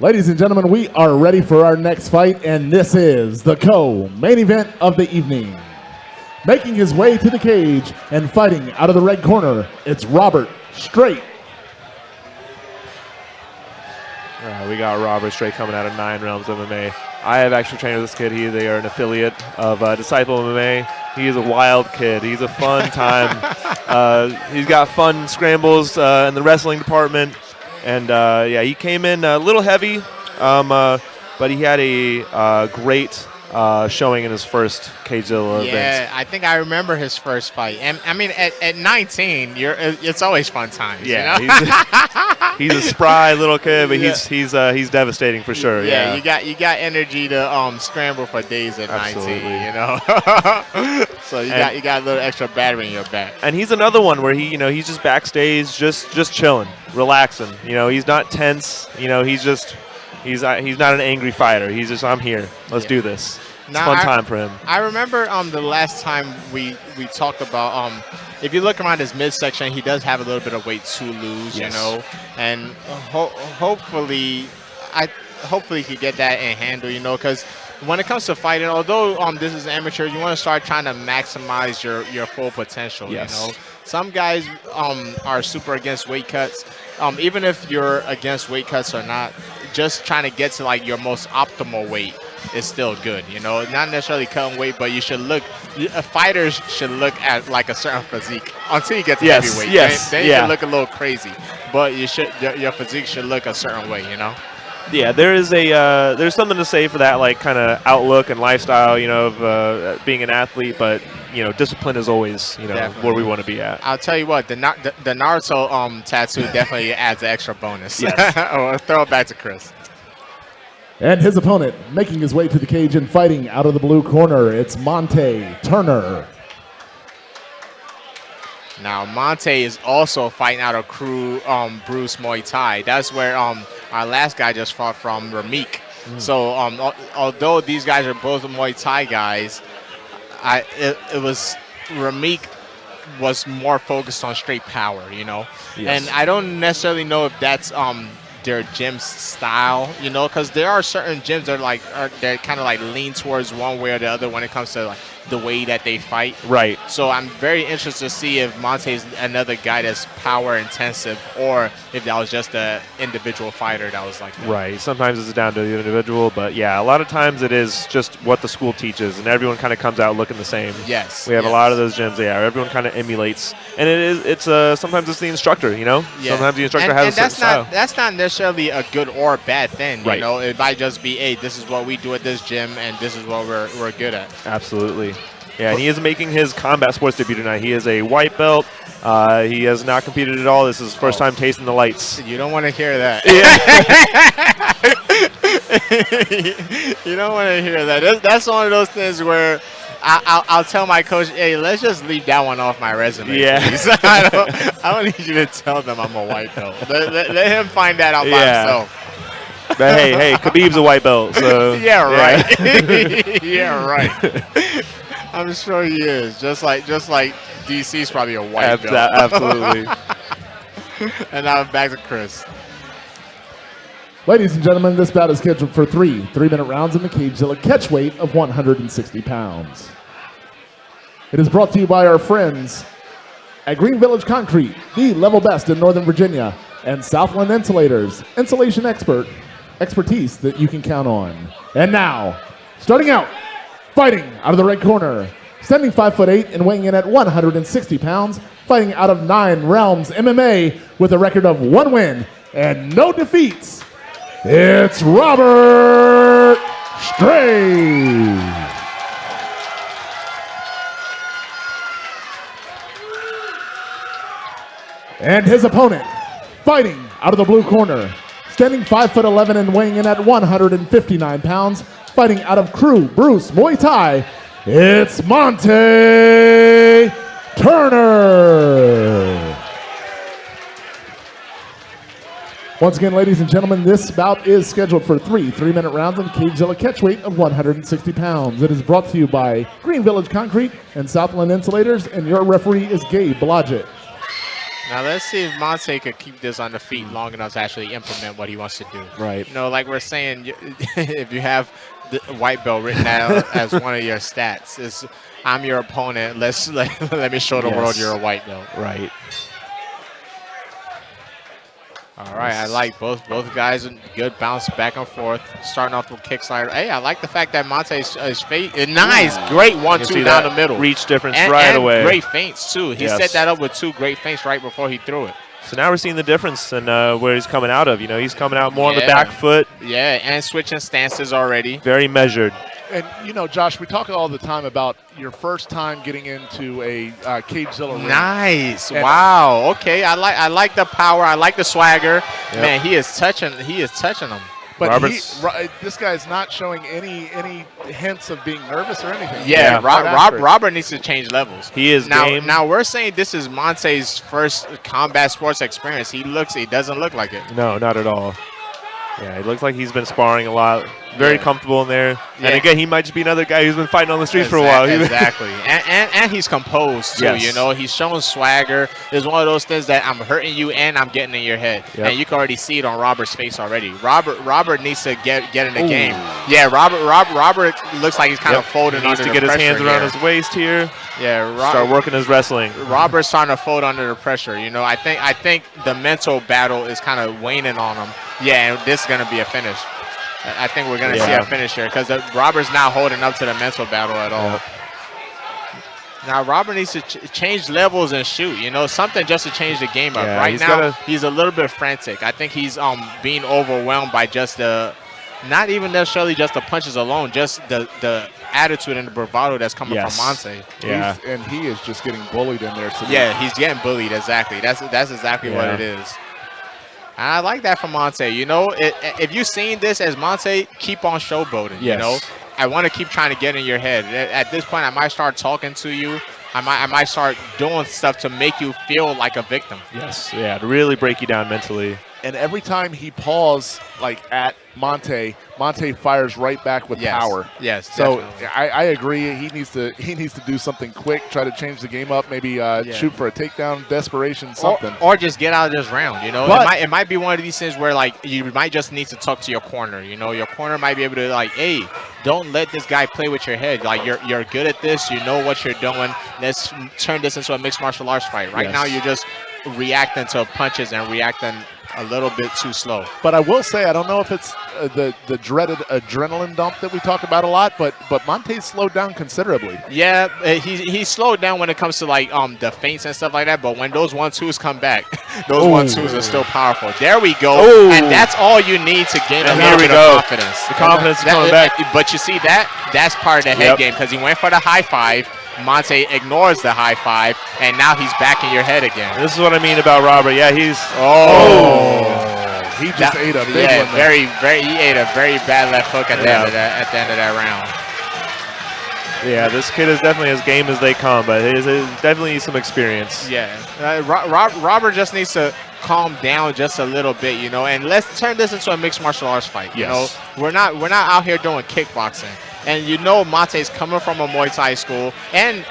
Ladies and gentlemen, we are ready for our next fight, and this is the co-main event of the evening. Making his way to the cage and fighting out of the red corner, it's Robert Straight. We got Robert Straight coming out of 9 Realms MMA. I have actually trained with this kid. They are an affiliate of Disciple MMA. He is a wild kid. He's a fun time. He's got fun scrambles in the wrestling department. And, yeah, he came in a little heavy, but he had a great showing in his first CageZIlla event. Yeah, I think I remember his first fight. And I mean, at 19, it's always fun times. Yeah, you know? he's a spry little kid, but he's devastating for sure. Yeah, you got energy to scramble for days at Absolutely. 19. You know, so you got a little extra battery in your back. And he's another one where he's just backstage, just chilling, relaxing. He's not tense. He's not an angry fighter. He's just, I'm here. Let's do this. It's a fun time for him. I remember the last time we talked about if you look around his midsection, he does have a little bit of weight to lose, Yes. and hopefully he could get that in handle, because when it comes to fighting, although this is amateur, you want to start trying to maximize your full potential. Yes. Some guys are super against weight cuts. Even if you're against weight cuts or not, just trying to get to like your most optimal weight is still good. Not necessarily cutting weight, but you should look. Fighters should look at like a certain physique until you get to heavyweight. Then you can look a little crazy, but your physique should look a certain way. Yeah, there's something to say for that, like kind of outlook and lifestyle, of being an athlete. But discipline is always, where we want to be at. I'll tell you what, the Naruto tattoo definitely adds an extra bonus. Yes. Or throw it back to Chris. And his opponent, making his way to the cage and fighting out of the blue corner, it's Monte Turner. Now, Monte is also fighting out of Crew Bruce Muay Thai. That's where our last guy just fought from, Ramik. So, although these guys are both Muay Thai guys, it was Ramik was more focused on straight power, Yes. And I don't necessarily know if that's their gym's style, because there are certain gyms that kind of like lean towards one way or the other when it comes to like the way that they fight. Right. So I'm very interested to see if Monte's another guy that's power intensive, or if that was just an individual fighter that was like that. Right. Sometimes it's down to the individual, but yeah, a lot of times it is just what the school teaches, and everyone kind of comes out looking the same. Yes. We have a lot of those gyms. Yeah, everyone kind of emulates, and it's sometimes it's the instructor. Yeah. Sometimes the instructor has a certain style. That's not necessarily a good or bad thing. Right. It might just be, hey, this is what we do at this gym, and this is what we're good at. Absolutely. Yeah, and he is making his combat sports debut tonight. He is a white belt. He has not competed at all. This is his first time tasting the lights. You don't want to hear that. Yeah. You don't want to hear that. That's one of those things where I'll tell my coach, hey, let's just leave that one off my resume. Yeah. I don't need you to tell them I'm a white belt. Let him find that out by himself. But hey, Khabib's a white belt, so yeah, right. Yeah, right. I'm sure he is. Just like DC's probably a white belt. Absolutely. And now back to Chris. Ladies and gentlemen, this bout is scheduled for 3 3-minute rounds in the CageZIlla catch weight of 160 pounds. It is brought to you by our friends at Green Village Concrete, the level best in Northern Virginia, and Southland Insulators, insulation expertise that you can count on. And now, starting out, fighting out of the red corner, standing 5'8" and weighing in at 160 pounds, fighting out of 9 Realms MMA with a record of 1 win and no defeats, it's Robert Straight. And his opponent, fighting out of the blue corner, standing 5'11" and weighing in at 159 pounds, fighting out of Crew Bruce Muay Thai, it's Monte Turner. Once again, ladies and gentlemen, this bout is scheduled for 3 3-minute rounds in CageZIlla catchweight of 160 pounds. It is brought to you by Green Village Concrete and Southland Insulators, and your referee is Gabe Blodgett. Now let's see if Monte could keep this on the feet long enough to actually implement what he wants to do. Right. You know, like we're saying, if you have the white belt written out as one of your stats, is I'm your opponent. Let me show the world you're a white belt. Right. All right, I like both guys. Good bounce back and forth. Starting off with kick slider. Hey, I like the fact that Monte's fake. Nice, great 1-2 down the middle. Reach difference and away. Great feints too. He set that up with 2 great feints right before he threw it. So now we're seeing the difference in where he's coming out of. You know, he's coming out more on the back foot. Yeah, and switching stances already. Very measured. And, you know, Josh, we talk all the time about your first time getting into a CageZIlla ring. Nice. And wow. Okay. I like the power. I like the swagger. Yep. Man, he is touching them. But this guy's not showing any hints of being nervous or anything. Yeah, Robert needs to change levels. He is game. Now we're saying this is Monte's first combat sports experience. He doesn't look like it. No, not at all. Yeah, it looks like he's been sparring a lot. Very comfortable in there. Yeah. And again, he might just be another guy who's been fighting on the streets for a while. Exactly. and he's composed too. Yes. You know, he's showing swagger. It's one of those things that I'm hurting you and I'm getting in your head. Yep. And you can already see it on Robert's face already. Robert needs to get in the game. Yeah, Robert looks like he's kind of folding under the pressure. He needs to get his hands around his waist here. Yeah, start working his wrestling. Robert's trying to fold under the pressure. You know, I think the mental battle is kind of waning on him. Yeah, and this is going to be a finish. I think we're going to see a finish here because Robert's not holding up to the mental battle at all. Yep. Now, Robert needs to change levels and shoot, you know, something just to change the game up. Yeah, right now, he's a little bit frantic. I think he's being overwhelmed by just not even necessarily just the punches alone, just the attitude and the bravado that's coming from Monte. Yeah. And he is just getting bullied in there. Yeah, he's getting bullied, exactly. That's exactly what it is. And I like that from Monte. You know, if you've seen this as Monte, keep on showboating. Yes. You know, I want to keep trying to get in your head. At this point, I might start talking to you. I might start doing stuff to make you feel like a victim. Yes, yeah, to really break you down mentally. And every time he paws like at Monte fires right back with power. Yes. So I agree. He needs to do something quick. Try to change the game up. Maybe shoot for a takedown, desperation, something. Or just get out of this round. You know, it might be one of these things where like you might just need to talk to your corner. You know, your corner might be able to like, hey, don't let this guy play with your head. Like you're good at this. You know what you're doing. Let's turn this into a mixed martial arts fight. Right now, you're just reacting to punches and reacting a little bit too slow. But I will say, I don't know if it's the dreaded adrenaline dump that we talk about a lot, but Monte's slowed down considerably. Yeah, he's slowed down when it comes to like the feints and stuff like that. But when those 1-2s come back, those 1-2s are still powerful. There we go, and that's all you need to gain a little bit of confidence. The confidence is coming back. But you see that's part of the head game because he went for the high five. Monte ignores the high five, and now he's back in your head again. This is what I mean about Robert. Yeah, he's he just ate a big one. He ate a very bad left hook at the end of that round. Yeah, this kid is definitely as game as they come, but he definitely needs some experience. Yeah, Robert just needs to calm down just a little bit, you know, and let's turn this into a mixed martial arts fight. You know, we're not out here doing kickboxing. And you know Monte's coming from a Muay Thai school, and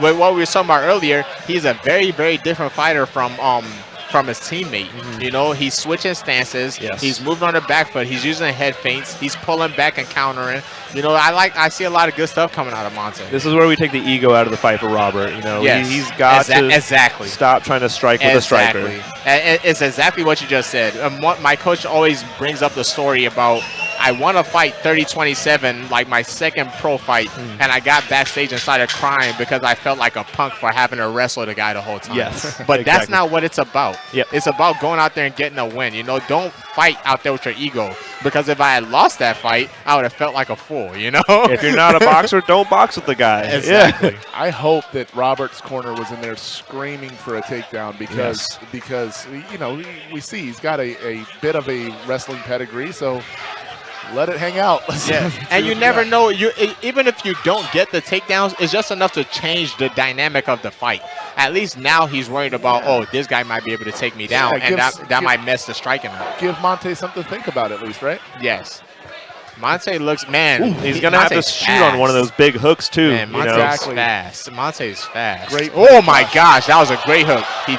with what we were talking about earlier, he's a very, very different fighter from his teammate. You know, he's switching stances. Yes. He's moving on the back foot. He's using head feints. He's pulling back and countering. You know, I see a lot of good stuff coming out of Monte. This is where we take the ego out of the fight for Robert. You know, he's got to stop trying to strike with a striker. It's exactly what you just said. My coach always brings up the story about I want to fight 30-27, like my second pro fight, and I got backstage and started crying because I felt like a punk for having to wrestle the guy the whole time. Yes, but that's not what it's about. Yep. It's about going out there and getting a win. You know, don't fight out there with your ego, because if I had lost that fight, I would have felt like a fool, you know? If you're not a boxer, don't box with the guy. Exactly. Yeah. I hope that Robert's corner was in there screaming for a takedown because you know, we see he's got a bit of a wrestling pedigree, so let it hang out. And you never know. Even if you don't get the takedowns, it's just enough to change the dynamic of the fight. At least now he's worried about, this guy might be able to take me down, and that might mess the striking up. Give Monte something to think about at least, right? Yes. Monte looks, man. Ooh, he's going to have to shoot on one of those big hooks, too. Man, Monte's fast. Monte's fast. Great. Oh, my gosh. That was a great hook. He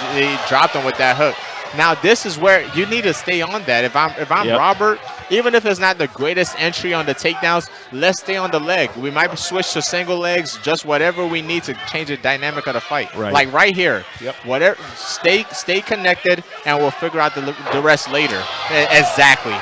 dropped him with that hook. Now, this is where you need to stay on that. If I'm Robert, even if it's not the greatest entry on the takedowns, let's stay on the leg. We might switch to single legs, just whatever we need to change the dynamic of the fight. Right. Like right here. Yep. Whatever. Stay connected, and we'll figure out the rest later. Exactly.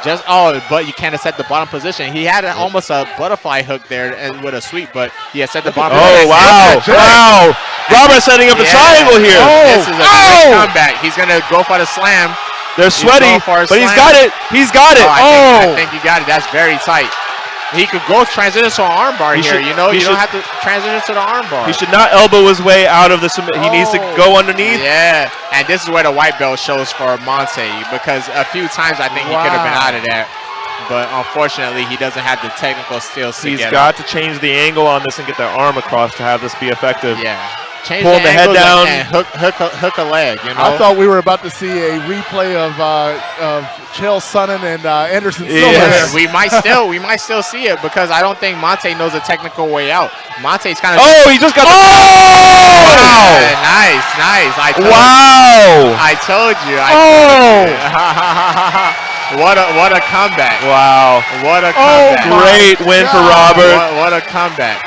But you can't have set the bottom position. He had almost a butterfly hook there and with a sweep, but he had set the bottom position. Oh, wow. Robert setting up the triangle here. This is a great comeback. He's going to go for the slam. They're sweaty, but he's got it. He's got it. I think you got it. That's very tight. He could go transition to an armbar here. You don't have to transition to the armbar. He should not elbow his way out of the submit. He needs to go underneath. Yeah, and this is where the white belt shows for Monte, because a few times I think he could have been out of that. But unfortunately, he doesn't have the technical skills to He's get got up. to change the angle on this and get that arm across to have this be effective. Yeah. Change Pull the head down. And hook a leg, you know? I thought we were about to see a replay of Chael Sonnen and Anderson Silva. Yes. We might still see it, because I don't think Monte knows a technical way out. Monte's kind of. Oh, he just got the. Oh! Wow. Nice. I told you. What a comeback. Wow. What a comeback. Great win for Robert. What a comeback.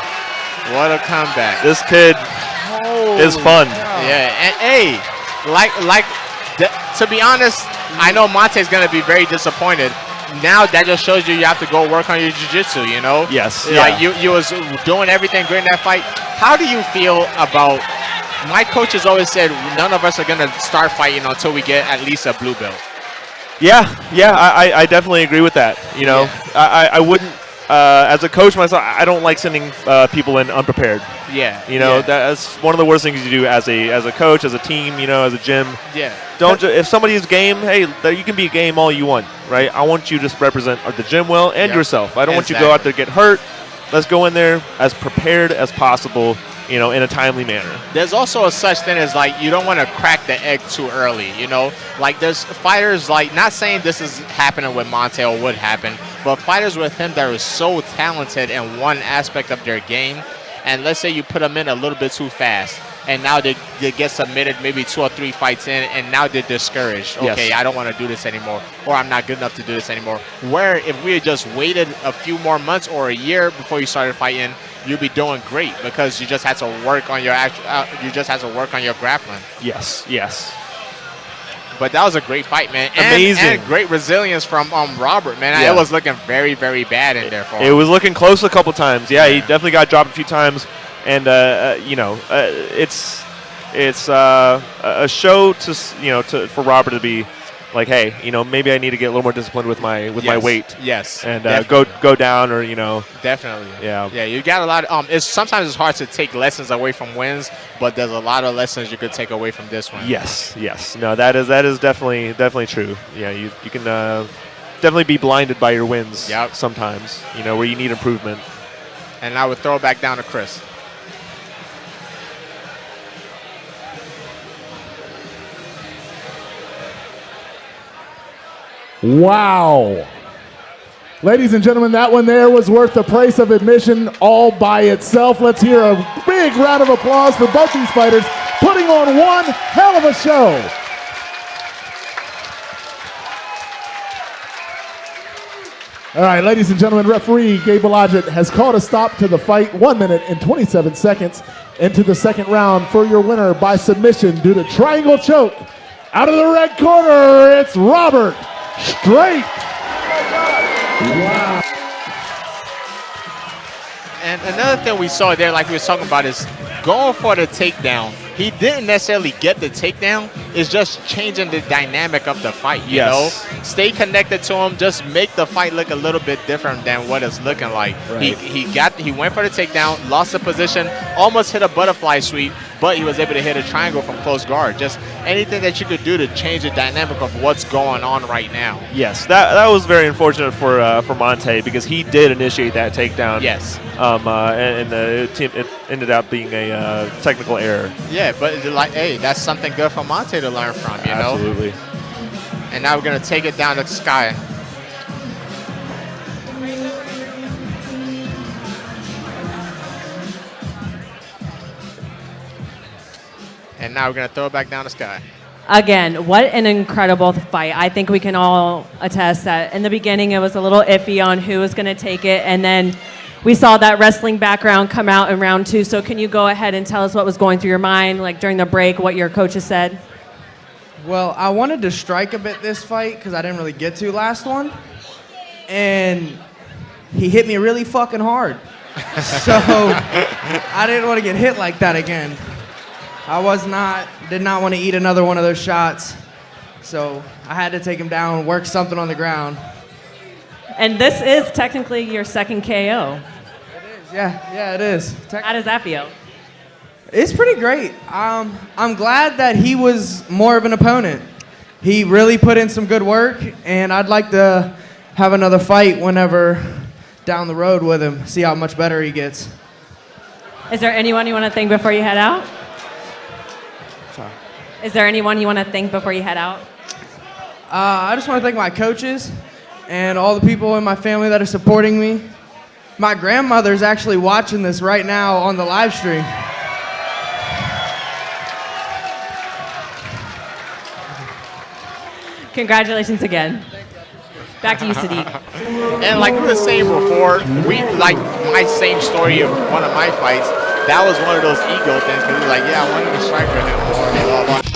What a comeback. This kid is fun. Yeah, and hey, to be honest, I know Monte's going to be very disappointed. Now that just shows you have to go work on your jiu-jitsu, you know? Yes. Like you was doing everything great in that fight. How do you feel about, my coaches always said none of us are going to start fighting until we get at least a blue belt. Yeah, I definitely agree with that. You know, I wouldn't, as a coach myself, I don't like sending people in unprepared. Yeah. You know, that's one of the worst things you do as a coach, as a team, you know, as a gym. Yeah. If somebody's game, hey, you can be game all you want, right? I want you to represent the gym well and yourself. I don't want you to go out there get hurt. Let's go in there as prepared as possible, you know, in a timely manner. There's also a such thing as, like, you don't want to crack the egg too early, you know? Like, there's fighters, like, not saying this is happening with Monte or would happen, but fighters with him that are so talented in one aspect of their game, and let's say you put them in a little bit too fast, and now they get submitted maybe 2 or 3 fights in, and now they're discouraged. Okay, I don't want to do this anymore, or I'm not good enough to do this anymore. Where if we had just waited a few more months or a year before you started fighting, you'd be doing great, because you just had to work on your grappling. Yes. But that was a great fight, man. Amazing. And great resilience from Robert, man. It was looking very, very bad in there for him. It was looking close a couple times. Yeah, he definitely got dropped a few times. And, you know, it's a show for Robert to be like, hey, you know, maybe I need to get a little more disciplined with my weight. Yes. And go down, or, you know. Definitely. Yeah. Yeah, you got a lot of sometimes it's hard to take lessons away from wins, but there's a lot of lessons you could take away from this one. Yes. No, that is definitely true. Yeah, you can definitely be blinded by your wins sometimes, you know, where you need improvement. And I would throw it back down to Chris. Wow. Ladies and gentlemen, that one there was worth the price of admission all by itself. Let's hear a big round of applause for both these fighters putting on one hell of a show. All right, ladies and gentlemen, referee Gabe Blodgett has called a stop to the fight, 1 minute and 27 seconds into the second round. For your winner by submission due to triangle choke, out of the red corner, it's Robert Straight. Wow. And another thing we saw there, like we were talking about, is going for the takedown. He didn't necessarily get the takedown. It's just changing the dynamic of the fight, you know? Stay connected to him. Just make the fight look a little bit different than what it's looking like. Right. He went for the takedown, lost the position, almost hit a butterfly sweep, but he was able to hit a triangle from close guard. Just anything that you could do to change the dynamic of what's going on right now. Yes, that was very unfortunate for Monte, because he did initiate that takedown. Yes. And it ended up being a technical error. Yeah, but hey, that's something good for Monte to learn from, you know? Absolutely. And now we're going to take it down to Sky. and now we're going to throw it back down the sky. Again, what an incredible fight. I think we can all attest that in the beginning it was a little iffy on who was going to take it, and then we saw that wrestling background come out in round 2. So can you go ahead and tell us what was going through your mind, like during the break, what your coaches said? Well, I wanted to strike a bit this fight because I didn't really get to last one. And he hit me really fucking hard. So I didn't want to get hit like that again. I did not want to eat another one of those shots. So I had to take him down, work something on the ground. And this is technically your second KO. It is, yeah, it is. How does that feel? It's pretty great. I'm glad that he was more of an opponent. He really put in some good work, and I'd like to have another fight whenever down the road with him, see how much better he gets. Is there anyone you want to thank before you head out? Sorry. Is there anyone you want to thank before you head out? I just want to thank my coaches and all the people in my family that are supporting me. My grandmother's actually watching this right now on the live stream. Congratulations again. Back to you, Sadiq. And like we were saying before, like my same story of one of my fights, that was one of those ego things, because he was like, yeah, I wanted to strike with him more, blah, blah, blah.